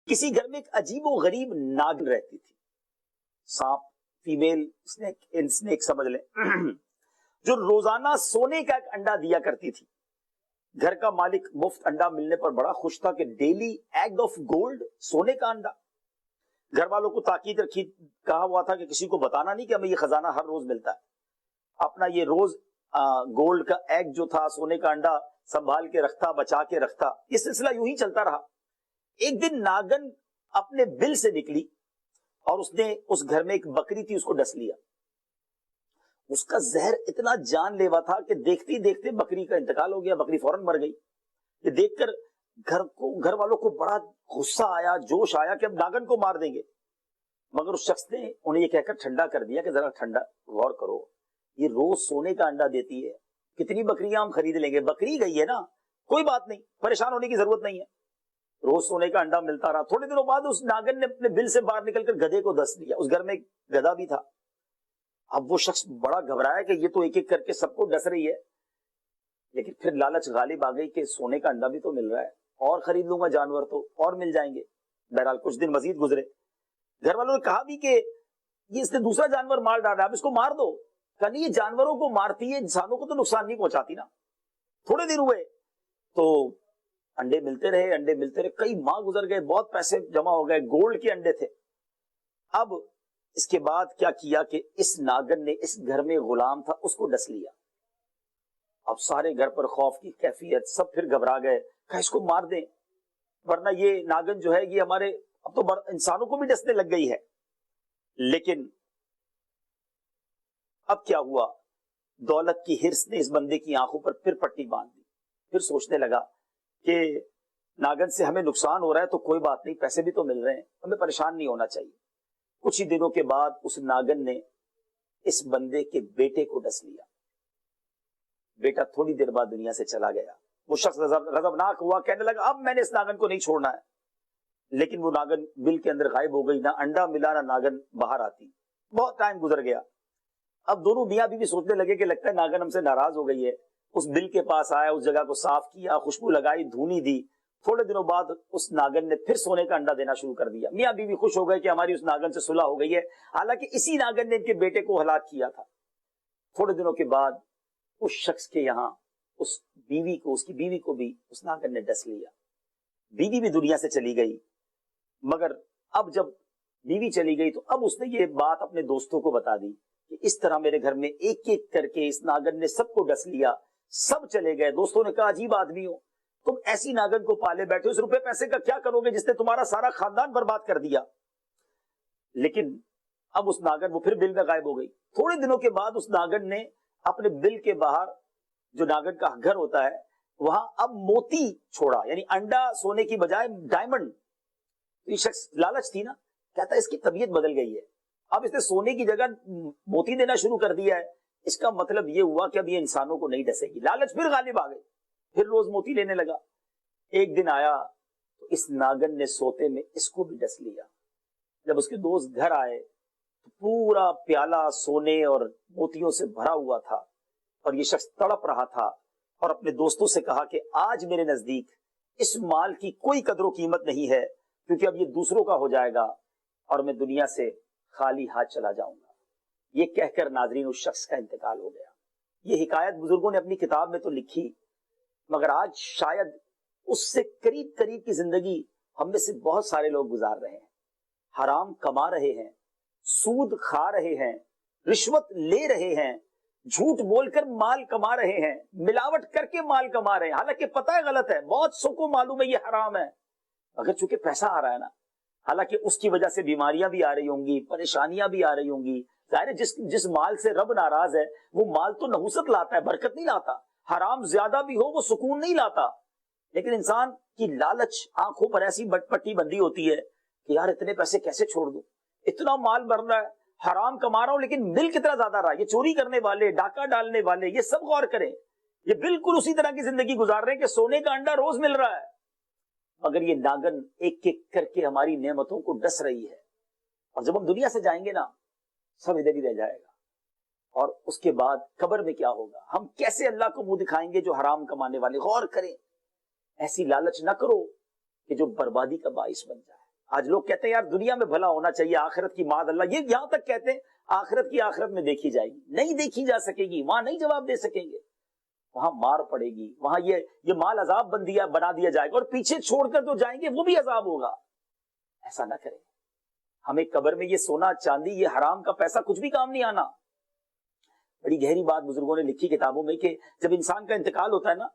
کسی گھر میں ایک عجیب و غریب ناگن رہتی تھی. سانپ، فیمیل اسنیک سمجھ لیں جو روزانہ سونے کا ایک انڈا دیا کرتی تھی. گھر کا مالک مفت انڈا ملنے پر بڑا خوش تھا کہ ڈیلی ایگ آف گولڈ، سونے کا انڈا. گھر والوں کو تاکید رکھی، کہا ہوا تھا کہ کسی کو بتانا نہیں کہ ہمیں یہ خزانہ ہر روز ملتا ہے. اپنا یہ روز گولڈ کا ایگ جو تھا، سونے کا انڈا سنبھال کے رکھتا، بچا کے رکھتا. یہ سلسلہ یوں ہی چلتا رہا. ایک دن ناگن اپنے بل سے نکلی اور اس نے اس گھر میں ایک بکری تھی، اس کو ڈس لیا. اس کا زہر اتنا جان لیوا تھا کہ دیکھتے دیکھتے بکری کا انتقال ہو گیا. بکری فوراً مر گئی. یہ دیکھ کر گھر والوں کو بڑا غصہ آیا، جوش آیا کہ اب ناگن کو مار دیں گے. مگر اس شخص نے انہیں یہ کہہ کر ٹھنڈا کر دیا کہ ذرا ٹھنڈا غور کرو، یہ روز سونے کا انڈا دیتی ہے، کتنی بکریاں ہم خرید لیں گے، بکری گئی ہے نا، کوئی بات نہیں، پریشان ہونے کی ضرورت نہیں ہے. روز سونے کا انڈا ملتا رہا. تھوڑے دنوں بعد اس ناگن نے اپنے بل سے باہر نکل کر گدھے کو ڈس لیا. اس گھر میں ایک گدھا بھی تھا. اب وہ شخص بڑا گھبرایا کہ یہ تو ایک ایک کر کے سب کو ڈس رہی ہے. لیکن پھر لالچ غالب آ گئی کہ سونے کا انڈا بھی تو مل رہا ہے، اور خرید لوں گا جانور تو اور مل جائیں گے. بہرحال کچھ دن مزید گزرے. گھر والوں نے کہا بھی کہ یہ اس نے دوسرا جانور مار ڈالا، اب اس کو مار دو. کہ نہیں، یہ جانوروں کو مارتی ہے، انسانوں کو تو نقصان نہیں پہنچاتی نا. تھوڑے دن ہوئے تو انڈے ملتے رہے. کئی ماہ گزر گئے، بہت پیسے جمع ہو گئے، گولڈ کے انڈے تھے. اب اس کے بعد کیا کیا کہ اس ناگن نے اس گھر میں غلام تھا، اس کو ڈس لیا. اب سارے گھر پر خوف کی کیفیت، سب پھر گھبرا گئے کہ اس کو مار دیں ورنہ یہ ناگن جو ہے یہ ہمارے اب تو انسانوں کو بھی ڈسنے لگ گئی ہے. لیکن اب کیا ہوا، دولت کی ہرس نے اس بندے کی آنکھوں پر پھر پٹی باندھ دی. پھر سوچنے لگا کہ ناگن سے ہمیں نقصان ہو رہا ہے تو کوئی بات نہیں، پیسے بھی تو مل رہے ہیں، ہمیں پریشان نہیں ہونا چاہیے. کچھ ہی دنوں کے بعد اس ناگن نے اس بندے کے بیٹے کو ڈس لیا. بیٹا تھوڑی دیر بعد دنیا سے چلا گیا. وہ شخص غضبناک ہوا، کہنے لگا اب میں نے اس ناگن کو نہیں چھوڑنا ہے. لیکن وہ ناگن بل کے اندر غائب ہو گئی، نہ انڈا ملا نہ ناگن باہر آتی. بہت ٹائم گزر گیا. اب دونوں میاں بیوی سوچنے لگے کہ لگتا ہے ناگن ہم سے ناراض ہو گئی ہے. اس بل کے پاس آیا، اس جگہ کو صاف کیا، خوشبو لگائی، دھونی دی. تھوڑے دنوں بعد اس ناگن نے پھر سونے کا انڈا دینا شروع کر دیا. میاں بیوی خوش ہو گئے کہ ہماری اس ناگن سے صلح ہو گئی ہے، حالانکہ اسی ناگن نے ان کے بیٹے کو ہلاک کیا تھا. تھوڑے دنوں کے بعد اس شخص کے یہاں اس کی بیوی کو بھی اس ناگن نے ڈس لیا. بیوی بھی دنیا سے چلی گئی. مگر اب جب بیوی چلی گئی تو اب اس نے یہ بات اپنے دوستوں کو بتا دی کہ اس طرح میرے گھر میں ایک ایک کر کے اس ناگن نے سب کو ڈس لیا، سب چلے گئے. دوستوں نے کہا عجیب آدمی ہو تم، ایسی ناگن کو پالے بیٹھے، اس روپے پیسے کا کیا کرو گے جس نے تمہارا سارا خاندان برباد کر دیا. لیکن اب اس ناگن وہ پھر بل میں غائب ہو گئی. تھوڑے دنوں کے بعد اس ناگن نے اپنے بل کے باہر جو ناگن کا گھر ہوتا ہے وہاں اب موتی چھوڑا، یعنی انڈا سونے کی بجائے ڈائمنڈ. یہ شخص لالچ تھی نا، کہتا ہے اس کی طبیعت بدل گئی ہے، اب اس نے سونے کی جگہ موتی دینا شروع کر دیا ہے. اس کا مطلب یہ ہوا کہ اب یہ انسانوں کو نہیں ڈسے گی. لالچ پھر غالب آ گئی، پھر روز موتی لینے لگا. ایک دن آیا تو اس ناگن نے سوتے میں اس کو بھی ڈس لیا. جب اس کے دوست گھر آئے تو پورا پیالہ سونے اور موتیوں سے بھرا ہوا تھا اور یہ شخص تڑپ رہا تھا اور اپنے دوستوں سے کہا کہ آج میرے نزدیک اس مال کی کوئی قدر و قیمت نہیں ہے، کیونکہ اب یہ دوسروں کا ہو جائے گا اور میں دنیا سے خالی ہاتھ چلا جاؤں گا. یہ کہہ کر ناظرین اس شخص کا انتقال ہو گیا. یہ حکایت بزرگوں نے اپنی کتاب میں تو لکھی، مگر آج شاید اس سے قریب قریب کی زندگی ہم میں سے بہت سارے لوگ گزار رہے ہیں. حرام کما رہے ہیں، سود کھا رہے ہیں، رشوت لے رہے ہیں، جھوٹ بول کر مال کما رہے ہیں، ملاوٹ کر کے مال کما رہے ہیں، حالانکہ پتہ ہے غلط ہے، بہت سو کو معلوم ہے یہ حرام ہے، اگر چونکہ پیسہ آ رہا ہے نا. حالانکہ اس کی وجہ سے بیماریاں بھی آ رہی ہوں گی، پریشانیاں بھی آ رہی ہوں گی. ظاہر ہے جس مال سے رب ناراض ہے وہ مال تو نحوست لاتا ہے، برکت نہیں لاتا. حرام زیادہ بھی ہو وہ سکون نہیں لاتا. لیکن انسان کی لالچ آنکھوں پر ایسی پٹی بندی ہوتی ہے کہ یار اتنے پیسے کیسے چھوڑ دوں، اتنا مال بن رہا ہے، حرام کما رہا ہوں لیکن مل کتنا زیادہ رہا ہے. یہ چوری کرنے والے، ڈاکہ ڈالنے والے، یہ سب غور کریں، یہ بالکل اسی طرح کی زندگی گزار رہے ہیں کہ سونے کا انڈا روز مل رہا ہے، مگر یہ ناگن ایک ایک کر کے ہماری نعمتوں کو ڈس رہی ہے. اور جب ہم دنیا سے جائیں گے نا سب ادھر ہی رہ جائے گا. اور اس کے بعد قبر میں کیا ہوگا، ہم کیسے اللہ کو منہ دکھائیں گے جو حرام کمانے والے. غور کریں، ایسی لالچ نہ کرو کہ جو بربادی کا باعث بن جائے. آج لوگ کہتے ہیں یار دنیا میں بھلا ہونا چاہیے، آخرت کی معاذ اللہ، یہ یہاں تک کہتے ہیں آخرت کی آخرت میں دیکھی جائے گی، نہیں دیکھی جا سکے گی، وہاں نہیں جواب دے سکیں گے، وہاں مار پڑے گی، وہاں یہ مال عذاب بنا دیا جائے گا، اور پیچھے چھوڑ کر تو جائیں گے وہ بھی عذاب ہوگا. ایسا نہ کریں. ہمیں قبر میں یہ سونا چاندی یہ حرام کا پیسہ کچھ بھی کام نہیں آنا. بڑی گہری بات بزرگوں نے لکھی کتابوں میں کہ جب انسان کا انتقال ہوتا ہے نا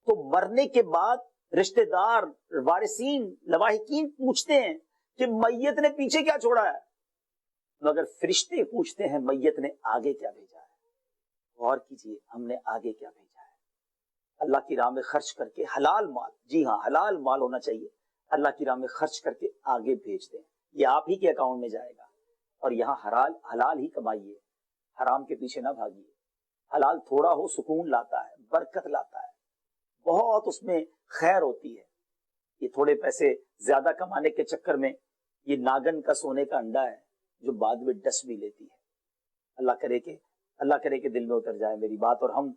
تو مرنے کے بعد رشتہ دار، وارثین، لواحقین پوچھتے ہیں کہ میت نے پیچھے کیا چھوڑا ہے، مگر فرشتے پوچھتے ہیں میت نے آگے کیا بھیجا ہے. غور کیجئے ہم نے آگے کیا بھیجا ہے. اللہ کی راہ میں خرچ کر کے حلال مال، جی ہاں حلال مال ہونا چاہیے، اللہ کی راہ میں خرچ کر کے آگے بھیج دیں، یہ آپ ہی کے اکاؤنٹ میں جائے گا. اور یہاں حلال ہی کمائیے، حرام کے پیچھے نہ بھاگیے. حلال تھوڑا ہو سکون لاتا ہے، برکت لاتا ہے، بہت اس میں خیر ہوتی ہے. یہ تھوڑے پیسے زیادہ کمانے کے چکر میں یہ ناگن کا سونے کا انڈا ہے جو بعد میں ڈس بھی لیتی ہے. اللہ کرے کہ دل میں اتر جائے میری بات، اور ہم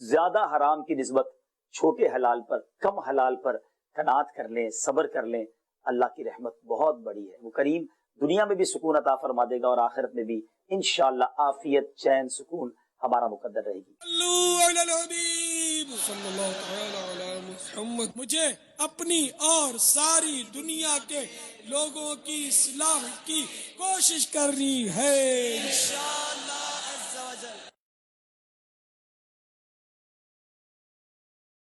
زیادہ حرام کی نسبت چھوٹے حلال پر، کم حلال پر قناعت کر لیں، صبر کر لیں. اللہ کی رحمت بہت بڑی ہے، وہ کریم دنیا میں بھی سکون عطا فرما دے گا اور آخرت میں بھی انشاءاللہ عافیت، چین، سکون ہمارا مقدر رہے گی. صلو علی الحبیب صلی اللہ تعالی علی محمد. مجھے اپنی اور ساری دنیا کے لوگوں کی اصلاح کی کوشش کرنی ہے انشاءاللہ.